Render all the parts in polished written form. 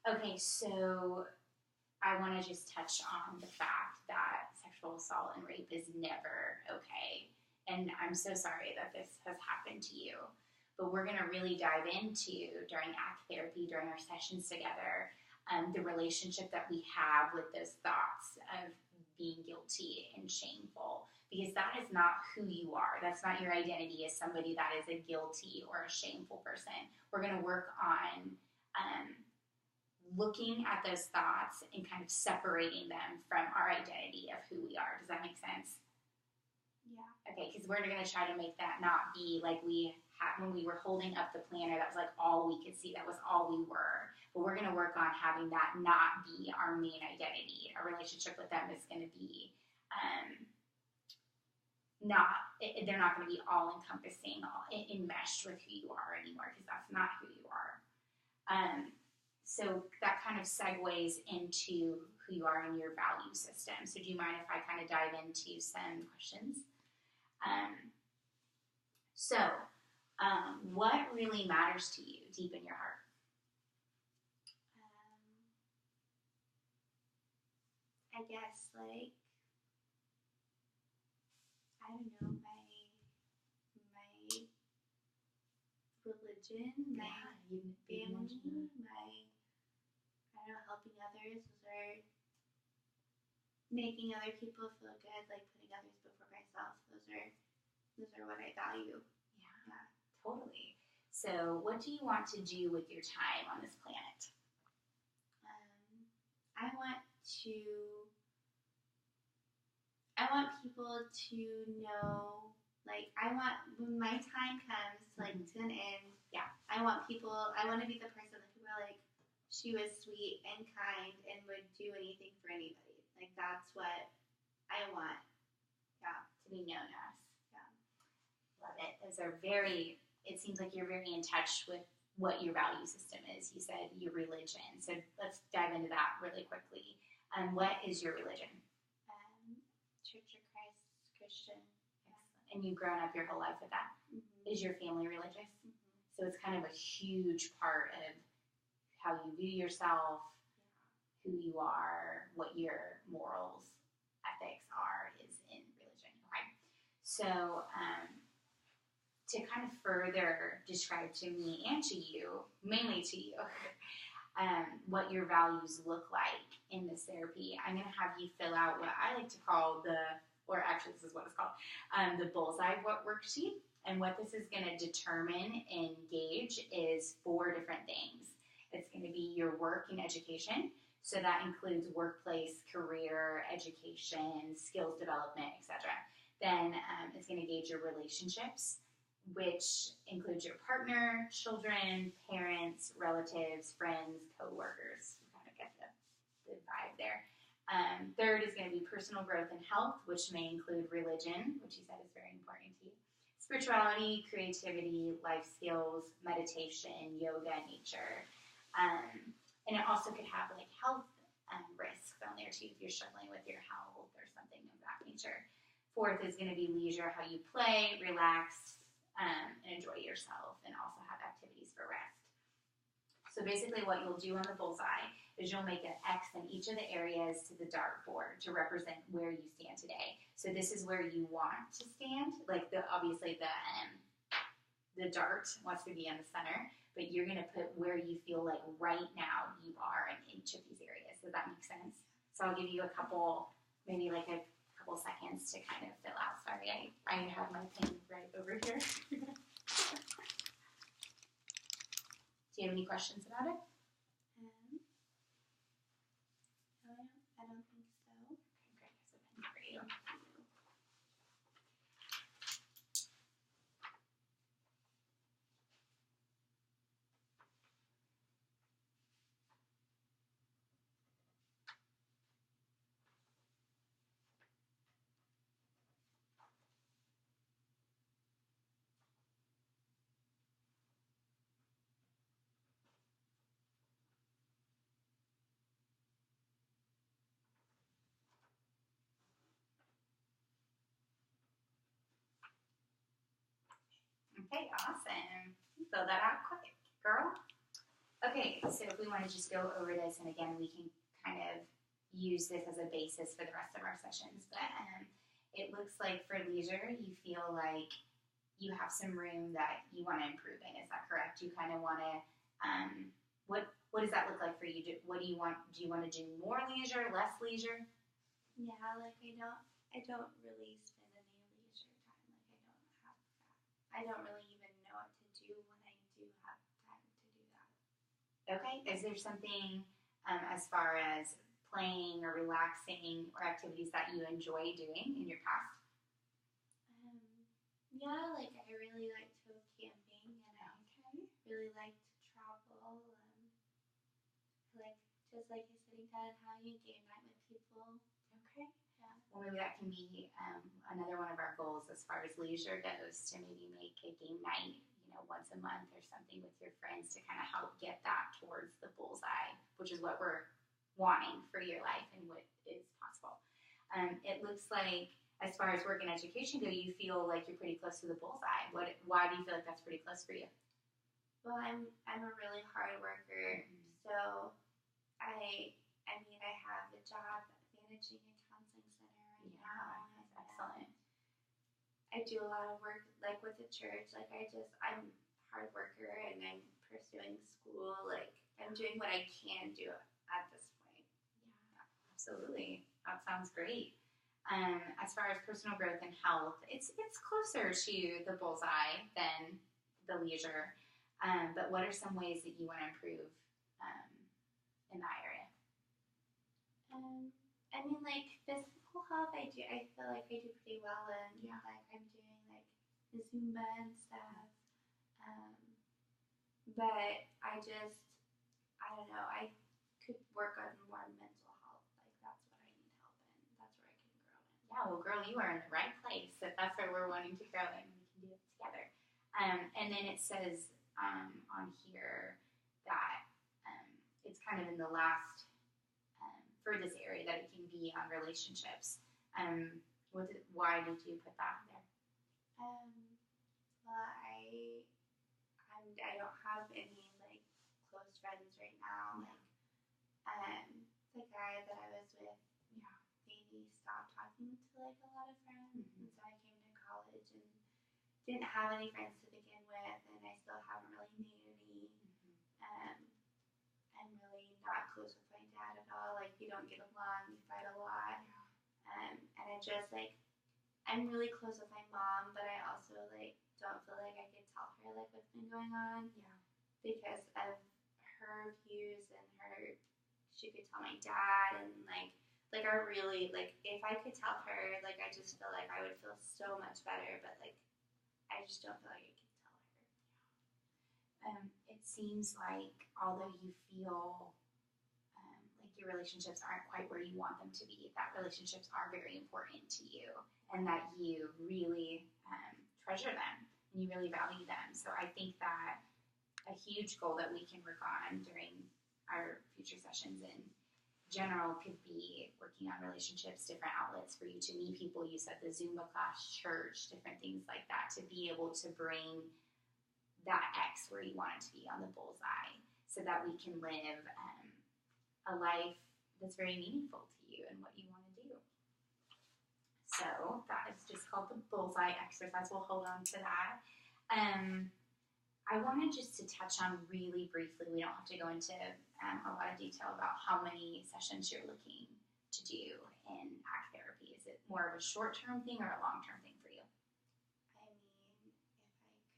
Okay, so I want to just touch on the fact that sexual assault and rape is never okay. And I'm so sorry that this has happened to you. But we're going to really dive into, during ACT therapy, during our sessions together, the relationship that we have with those thoughts of being guilty and shameful. Because that is not who you are. That's not your identity as somebody that is a guilty or a shameful person. We're going to work on looking at those thoughts and kind of separating them from our identity of who we are. Does that make sense? Yeah. Okay, because we're going to try to make that not be like we had when we were holding up the planner. That was like all we could see. That was all we were. But we're going to work on having that not be our main identity. Our relationship with them is going to be they're not going to be all encompassing, all enmeshed with who you are anymore, because that's not who you are. So that kind of segues into who you are in your value system. So do you mind if I kind of dive into some questions? What really matters to you deep in your heart? I guess, like, I don't know, my religion, my family, I don't know, helping others. Those are making other people feel good, like putting others before myself. Those are what I value. Yeah, totally. So what do you want to do with your time on this planet? I want people to know, like, when my time comes, like, to an end, I want to be the person that people are like, she was sweet and kind and would do anything for anybody. Like, that's what I want. Yeah. To be known as. Yeah. Love it. It seems like you're very in touch with what your value system is. You said your religion. So let's dive into that really quickly. What is your religion? Church of Christ, Christian. Excellent. And you've grown up your whole life with that? Mm-hmm. Is your family religious? Mm-hmm. So it's kind of a huge part of how you view yourself, who you are, what your morals, ethics are, is in religion. Okay. So to kind of further describe to me and to you, mainly to you, what your values look like in this therapy, I'm going to have you fill out what I like to call this is what it's called, the bullseye worksheet. And what this is going to determine and gauge is 4 different things. It's going to be your work and education. So that includes workplace, career, education, skills development, etc. Then it's going to gauge your relationships, which includes your partner, children, parents, relatives, friends, co-workers. You kind of get the vibe there. Third is going to be personal growth and health, which may include religion, which you said is very important to you, spirituality, creativity, life skills, meditation, yoga, nature. And it also could have like health risks on there too if you're struggling with your health or something of that nature. Fourth is going to be leisure, how you play, relax, and enjoy yourself, and also have activities for rest. So basically what you'll do on the bullseye is you'll make an X in each of the areas to the dartboard to represent where you stand today. So this is where you want to stand. Like obviously the dart wants to be in the center, but you're going to put where you feel like right now you are in each of these areas. Does that make sense? So I'll give you maybe a couple seconds to kind of fill out. Sorry, I have my pen right over here. Do you have any questions about it? No, I don't think so. Okay, great. Here's a pen for you. Okay, awesome. Fill that out quick, girl. Okay, so if we want to just go over this, and again, we can kind of use this as a basis for the rest of our sessions, but it looks like for leisure, you feel like you have some room that you want to improve in. Is that correct? You kind of want to, what does that look like for you? What do you want? Do you want to do more leisure, less leisure? Yeah, like I don't really spend any leisure time. Like I don't really even know what to do when I do have time to do that. Okay. Is there something as far as playing or relaxing or activities that you enjoy doing in your past? Yeah, like I really like to go camping, and I really like to travel. Like just like you're sitting down and having a game night with people. Okay. Yeah. Well, maybe that can be another one of our goals as far as leisure goes, to maybe make a game night, once a month or something with your friends to kind of help get that towards the bullseye, which is what we're wanting for your life and what is possible. It looks like, as far as work and education go, you feel like you're pretty close to the bullseye. Why do you feel like that's pretty close for you? Well, I'm a really hard worker, so I have a job managing a counseling center right now. That's excellent. I do a lot of work like with the church. Like I'm a hard worker, and I'm pursuing school. Like I'm doing what I can do at this point. Yeah, absolutely. That sounds great. As far as personal growth and health, it's closer to the bullseye than the leisure. But what are some ways that you want to improve in that area? Like physical health, I feel like I do pretty well in. Yeah. Like I'm doing like the Zumba and stuff. But I don't know. I could work on more mental health. Like that's what I need help in. That's where I can grow in. Yeah, well, girl, you are in the right place. If that's where we're wanting to grow in, we can do it together. And then it says on here that it's kind of in the last furthest area that it can be on relationships. Why did you put that there? Well, I don't have any like close friends right now. Like, the guy that I was with, they stopped talking to like a lot of friends, and so I came to college and didn't have any friends to begin with, and I still haven't really made any. I'm really not close with my dad at all. Like, we don't get along, we fight a lot. And I just like, I'm really close with my mom, but I also like don't feel like I could tell her like what's been going on. Yeah. Because of her views and she could tell my dad, and like I really like if I could tell her, like I just feel like I would feel so much better, but like I just don't feel like I could tell her. It seems like although you feel like your relationships aren't quite where you want them to be, that relationships are very important to you, and that you really treasure them and you really value them. So I think that a huge goal that we can work on during our future sessions in general could be working on relationships, different outlets for you to meet people. You said the Zumba class, church, different things like that, to be able to bring that X where you want it to be on the bullseye, so that we can live a life that's very meaningful to you and what you want to do. So that is just called the bullseye exercise. We'll hold on to that. I wanted just to touch on really briefly, we don't have to go into a lot of detail about how many sessions you're looking to do in ACT therapy. Is it more of a short-term thing or a long-term thing for you? I mean,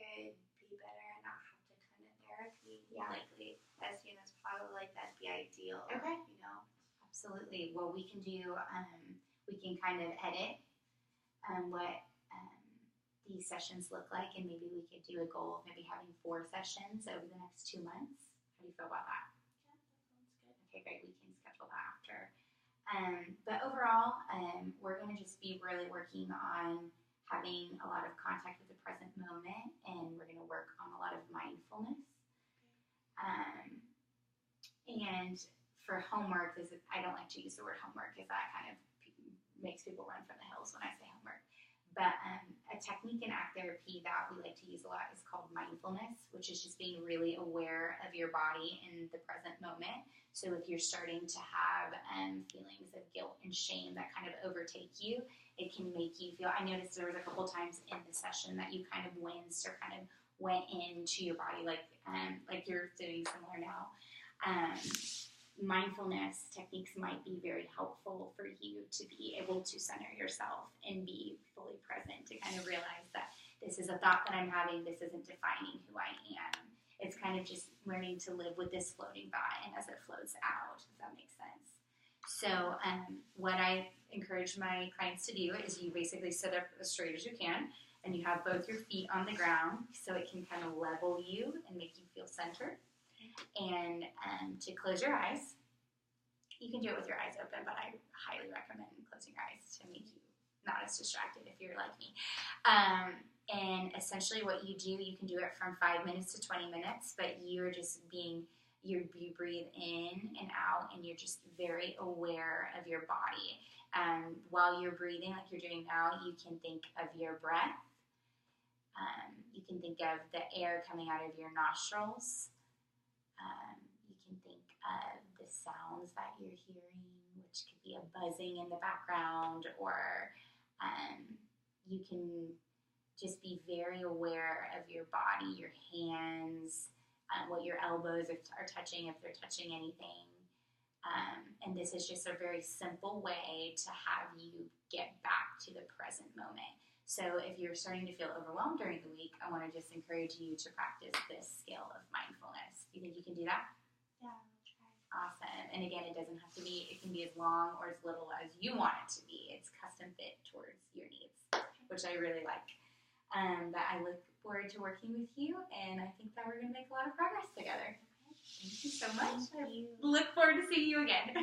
if I could be better and not have to come to therapy, likely as soon as possible, like that'd be ideal. Okay. Absolutely. Well, we can do, we can kind of edit what these sessions look like, and maybe we could do a goal of maybe having 4 sessions over the next 2 months. How do you feel about that? Yeah, that sounds good. Okay, great. We can schedule that after. But overall, we're going to just be really working on having a lot of contact with the present moment, and we're going to work on a lot of mindfulness. And for homework, I don't like to use the word homework because that kind of makes people run from the hills when I say homework. But a technique in act therapy that we like to use a lot is called mindfulness, which is just being really aware of your body in the present moment. So if you're starting to have feelings of guilt and shame that kind of overtake you, it can make you feel, I noticed there was a couple times in the session that you kind of winced or kind of went into your body like you're doing similar now. Mindfulness techniques might be very helpful for you to be able to center yourself and be fully present, to kind of realize that this is a thought that I'm having, this isn't defining who I am. It's kind of just learning to live with this floating thought and as it floats out, if that makes sense. So what I encourage my clients to do is you basically sit up as straight as you can, and you have both your feet on the ground so it can kind of level you and make you feel centered. And to close your eyes. You can do it with your eyes open, but I highly recommend closing your eyes to make you not as distracted if you're like me. And essentially what you do, you can do it from 5 minutes to 20 minutes, but you're just you breathe in and out, and you're just very aware of your body. While you're breathing like you're doing now, you can think of your breath. You can think of the air coming out of your nostrils. You can think of the sounds that you're hearing, which could be a buzzing in the background, or you can just be very aware of your body, your hands, what your elbows are touching, if they're touching anything. And this is just a very simple way to have you get back to the present moment. So if you're starting to feel overwhelmed during the week, I want to just encourage you to practice this skill of mindfulness. Do you think you can do that? Yeah, I'll try. Awesome. And again, it doesn't have to be, it can be as long or as little as you want it to be. It's custom fit towards your needs, which I really like. But I look forward to working with you, and I think that we're going to make a lot of progress together. Thank you so much. Thank you. I look forward to seeing you again.